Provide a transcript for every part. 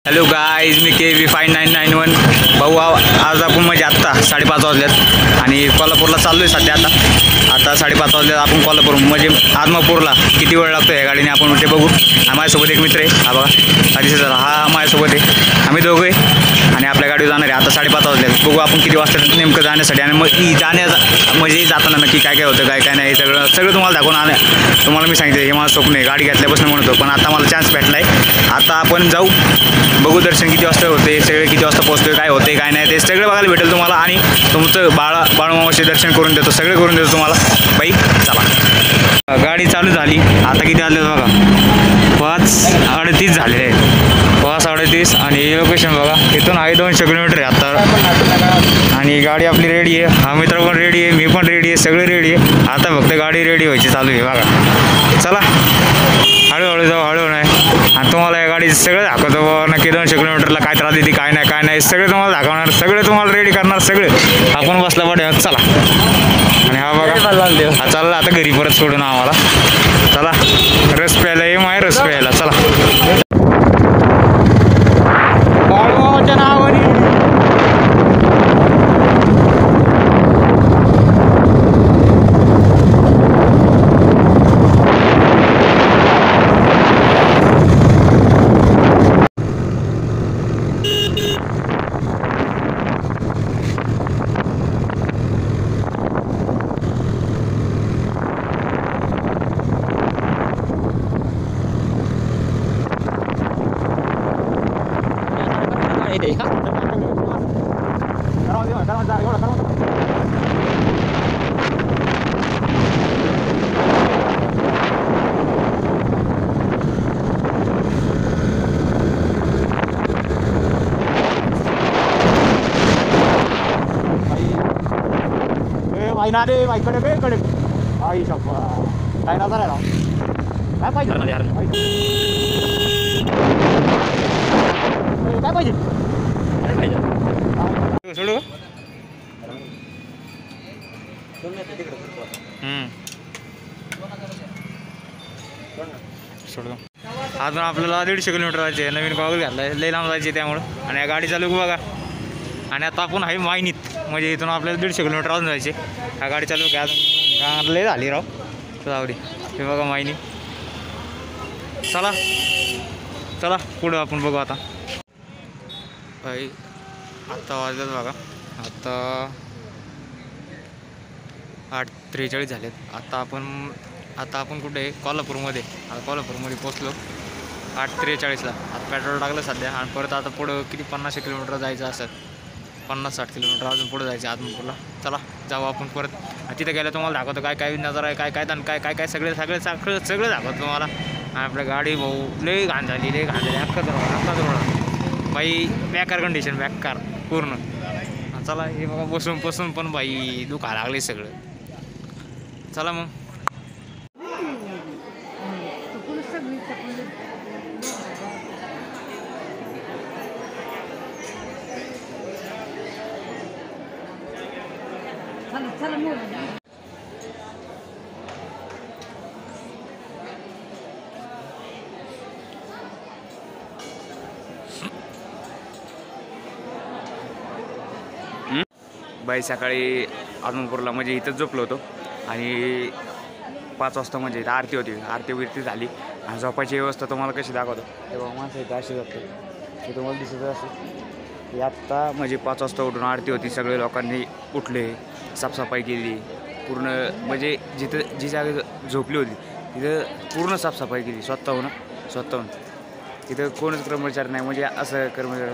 Hello guys, मी KV5991 भाऊ. आज आपण म्हणजे आत्ता 5:30 वाजल्यात आणि कोल्हापूरला चाललो आहे सध्या. आता 5:30 वाजल्यात. आपण कोल्हापूर म्हणजे आदमापूरला किती वेळ लागतो या गाडीने आपण ते बघू. माझ्यासोबत एक मित्र आहे, हा बघा आधीच हा माझ्यासोबत आहे. आम्ही दोघं आहे आणि आपल्या गाडीवर जाणार आहे. आता 5:30 वाजल्यात. बघू आपण किती वाजता नेमकं जाण्यासाठी आणि मग म्हणजे जाताना नक्की काय काय होतं, काय काय नाही, सगळं तुम्हाला दाखवून तुम्हाला मी सांगितलं. हे माझं स्वप्न आहे, गाडी घेतल्यापासून म्हणतो, पण आता मला चान्स भेटला आहे. आता आपण जाऊ, बघू दर्शन किती वाजता होते, सगळे किती वाजता पोहोचतोय, काय होते काय नाही ते सगळं बघायला भेटेल तुम्हाला. आणि तुमचं बाळूमामाचे दर्शन करून देतो, सगळे करून देतो तुम्हाला. बाई चला, गाडी चालू झाली. आता किती आले बघा, 5:38 झालेले आहे. 5:38 आणि हे लोकेशन बघा, इथून आहे 200 किलोमीटर आहे आता. आणि गाडी आपली रेडी आहे, हा मित्र पण रेडी आहे, मी पण रेडी आहे, सगळे रेडी आहे. आता फक्त गाडी रेडी व्हायची चालू आहे बघा. चला हळूहळू जाऊ, हळूहळू नाही. आणि तुम्हाला या गाडीचं सगळं दाखवतो नक्की. 200 किलोमीटरला काय त्रास देते, काय नाही सगळे तुम्हाला दाखवणार, सगळे तुम्हाला रेडी करणार, सगळे आपण बसला पाहिजे. चला. आणि हा बघा हा चालला आता घरी परत सोडून आम्हाला. चला रस प्यायला ये माय, रस प्यायला चला. बाळूमामाच्या नावाने ना रे बाईकडे कडे आई शप्पा काय नजर आहे राव. काय पाहिजे काय पाहिजे सोडू सोडू. अजून आपल्याला 150 किलोमीटर जायचे. नवीन गॉगल घातलाय, लई लांब जायचे त्यामुळं. आणि या गाडी चालू बघा. आणि आता आपण आहे वाहिनीत, म्हणजे इथून आपल्याला 150 किलोमीटर अजून जायचे. ह्या गाडी चालू काय अजून लय झाली राव. जाऊ दे, हे बघा वाहिनी. चला चला पुढं आपण बघू. आता भाई आत्ता वाजल्यात बघा, आत्ता 8:43 झालेत. आता आपण कुठे आहे, कोल्हापूरमध्ये. आता कोल्हापूरमध्ये पोचलो 8:43ला. आता पेट्रोल टाकलं सध्या. आणि परत आता पुढं किती 50 किलोमीटर जायचं असं, 50-60 किलोमीटर अजून पुढे जायचे आदमापूरला. चला जाऊ आपण परत. तिथे गेलं तुम्हाला दाखवतो काय काय नजर आहे, काय काय काय सगळे दाखवतो तुम्हाला. आणि आपल्या गाडी भाऊ लई घाण झाली अख्खा रोड बाई, बेकार कंडिशन, बेकार पूर्ण. चला हे बघा, बसून पण बाई दुखा लागले सगळं. चला मग. बाई सकाळी आदमापूरला म्हणजे इथंच झोपलो होतो. आणि 5 वाजता म्हणजे इथं आरती होती, आरती झाली. आणि झोपायची व्यवस्था तुम्हाला कशी दाखवतो, तेव्हा माणसं इथं अशी झोपतो, ते तुम्हाला दिसत असेल. आत्ता म्हणजे 5 वाजता उठून आरती होती. सगळे लोकांनी उठले, साफसफाई केली पूर्ण. म्हणजे जी जागा झोपली होती तिथं पूर्ण साफसफाई केली स्वतःहून. तिथं कोणच कर्मचारी नाही, म्हणजे असं कर्मचारी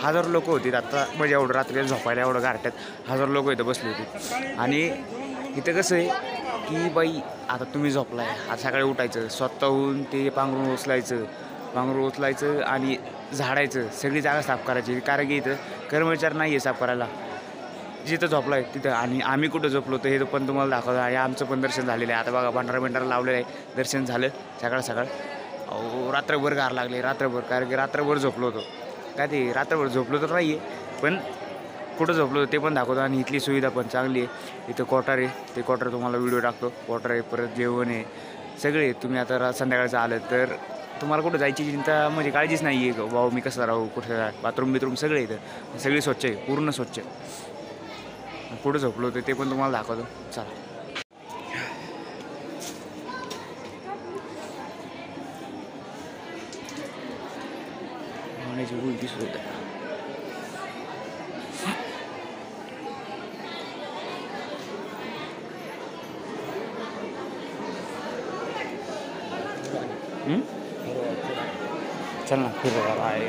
1000 लोक होती आत्ता. म्हणजे एवढं रात्री झोपायला एवढं गारट्यात 1000 लोक इथं बसली होती. आणि इथं कसं आहे की बाई, आता तुम्ही झोपलाय, आता सकाळी उठायचं स्वतःहून, ते पांघरून उचलायचं आणि झाडायचं, सगळी जागा साफ करायची. कारण की इथं कर्मचारी नाही आहे साफ करायला. जिथं झोपला आहे तिथं. आणि आम्ही कुठं झोपलो तर हे पण तुम्हाला दाखवतो. आणि आमचं पण दर्शन झालेलं आहे. आता बघा भंडारा लावलेलं आहे, दर्शन झालं सकाळ. अहो रात्रभर गार लागले, कारण की रात्रभर झोपलो होतो. काय ते रात्रभर झोपलो तर नाही आहे, पण कुठं झोपलो ते पण दाखवतो. आणि इथली सुविधा पण चांगली आहे. इथं क्वार्टर आहे, ते क्वार्टर तुम्हाला व्हिडिओ टाकतो. क्वार्टर आहे, परत जेवण आहे, सगळे. तुम्ही आता संध्याकाळचं आलं तर तुम्हाला कुठं जायची चिंता म्हणजे काळजीच नाही आहे भाऊ मी कसं राहू कुठं बाथरूम बिथरूम सगळे इथं सगळी स्वच्छ आहे पूर्ण स्वच्छ. कुठं झोपलो होतं ते पण तुम्हाला दाखवतो चला. दिसत होतं चल ना फिर आहे.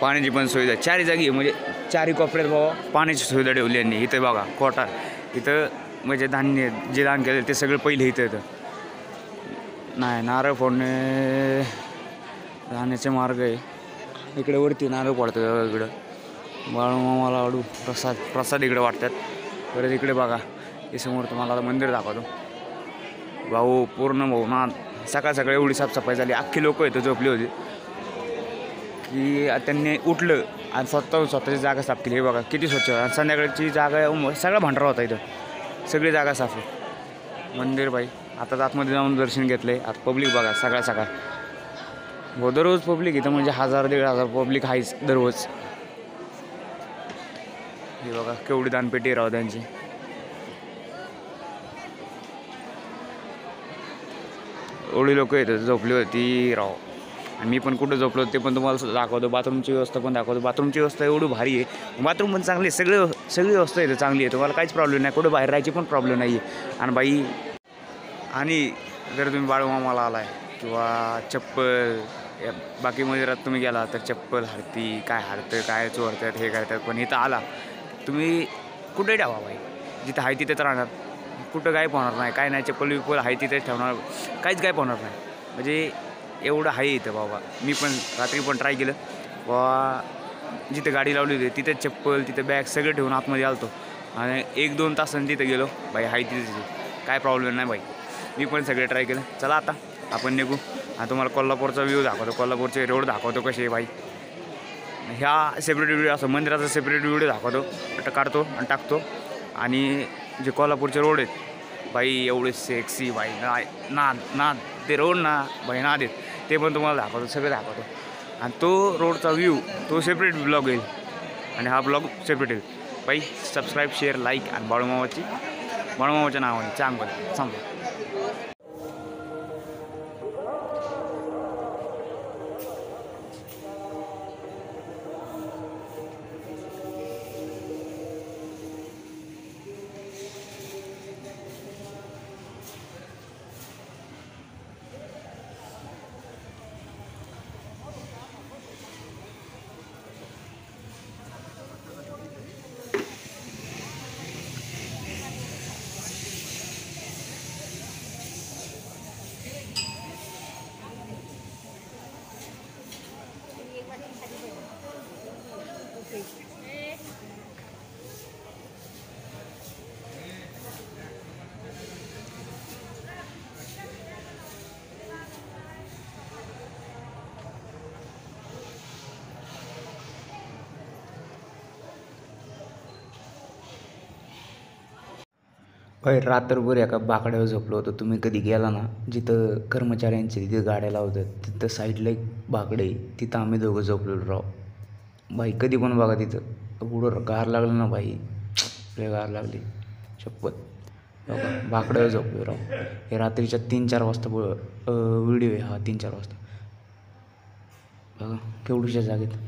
पाण्याची पण सुविधा चारही जागी म्हणजे चारही कोपऱ्यात बाबा पाण्याची सुविधा ठेवली यांनी. इथं बघा कोटा इथं म्हणजे धान्य जे दान केलं ते सगळं पहिले इथं येतं. नाही नारळ फोडणे राहण्याचे मार्ग आहे इकडे वरती नारळ पडतं इकडं. बाळूमामा लाडू प्रसाद इकडे वाटतात. परत इकडे बघा हे समोर तुम्हाला मंदिर दाखवतो. भाऊ पूर्ण भाऊ ना सकाळ सकाळी एवढी साफसफाई झाली अख्खी लोक इथं झोपली होती की त्यांनी उठलं आणि स्वतःची जागा साफ केली. हे बघा किती स्वच्छ आणि संध्याकाळची जागा सगळा भांडारा होता इथं सगळी जागा साफ आहे. मंदिर बाई आता आतमध्ये जाऊन दर्शन घेतले. आता पब्लिक बघा सकाळ हो दररोज पब्लिक इथं म्हणजे 1000-1500 पब्लिक आहेच दररोज. हे बघा केवढी दानपेटी राव त्यांची. एवढी लोक इथं झोपली होती राव. आणि मी पण कुठं झोपलो ते पण तुम्हाला दाखवतो. बाथरूमची व्यवस्था पण दाखवतो. बाथरूमची व्यवस्था एवढी भारी आहे. बाथरूम पण चांगली आहे. सगळी व्यवस्था इथं चांगली आहे. तुम्हाला काहीच प्रॉब्लेम नाही. कुठं बाहेर राहायची पण प्रॉब्लेम नाही आहे. आणि बाई आणि जर तुम्ही बाळूमामाला आलाय किंवा चप्पल बाकी मंदिरात तुम्ही गेला तर चप्पल हरती काय हरतं काय चोरतात हे करतात. पण इथं आला तुम्ही कुठे ठेवा बाई जिथं आहे तिथेच राहणार. कुठं गायब होणार नाही काय नाही. चप्पल विप्पल आहे तिथेच ठेवणार काहीच गायब होणार नाही. म्हणजे एवढं आहे इथं बाबा. मी पण रात्री पण ट्राय केलं बाबा जिथं गाडी लावली होती तिथं चप्पल तिथं बॅग सगळं ठेवून आतमध्ये आलतो आणि 1-2 तासांनी तिथं गेलो बाई आहे तिथे काय प्रॉब्लेम नाही बाई. मी पण सगळे ट्राय केलं. चला आता आपण निघू आणि तुम्हाला कोल्हापूरचा व्ह्यू दाखवतो. कोल्हापूरचे रोड दाखवतो कसे बाई. ह्या सेपरेट व्हिडिओ असं मंदिराचा सेपरेट व्हिडिओ दाखवतो काढतो आणि टाकतो. आणि जे कोल्हापूरचे रोड आहेत बाई एवढे सेक्सी बाई नाद ते रोड ना बाई नाद आहेत ते पण तुम्हाला दाखवतो सगळं दाखवतो. आणि तो रोडचा व्ह्यू तो सेपरेट ब्लॉग येईल आणि हा ब्लॉग सेपरेट येईल बाई. सबस्क्राईब शेअर लाईक आणि बाळूमामाच्या नावाने चांगलं. होय रात्रभर एका बाकड्यावर झोपलो होतो. तुम्ही कधी गेला ना जिथं कर्मचाऱ्यांचे तिथे गाड्या लावतात तिथं साईडला एक बाकडे तिथं आम्ही दोघं झोपलेलो राव. बाई कधी पण बघा तिथं पुढं गार लागलं ना बाई लय गार लागली शपथ. बाकड्यावर झोपलो राव. हे रात्रीच्या 3-4 वाजता व्हिडिओ आहे हा 3-4 वाजता बघा केवढ्याच्या जागेत.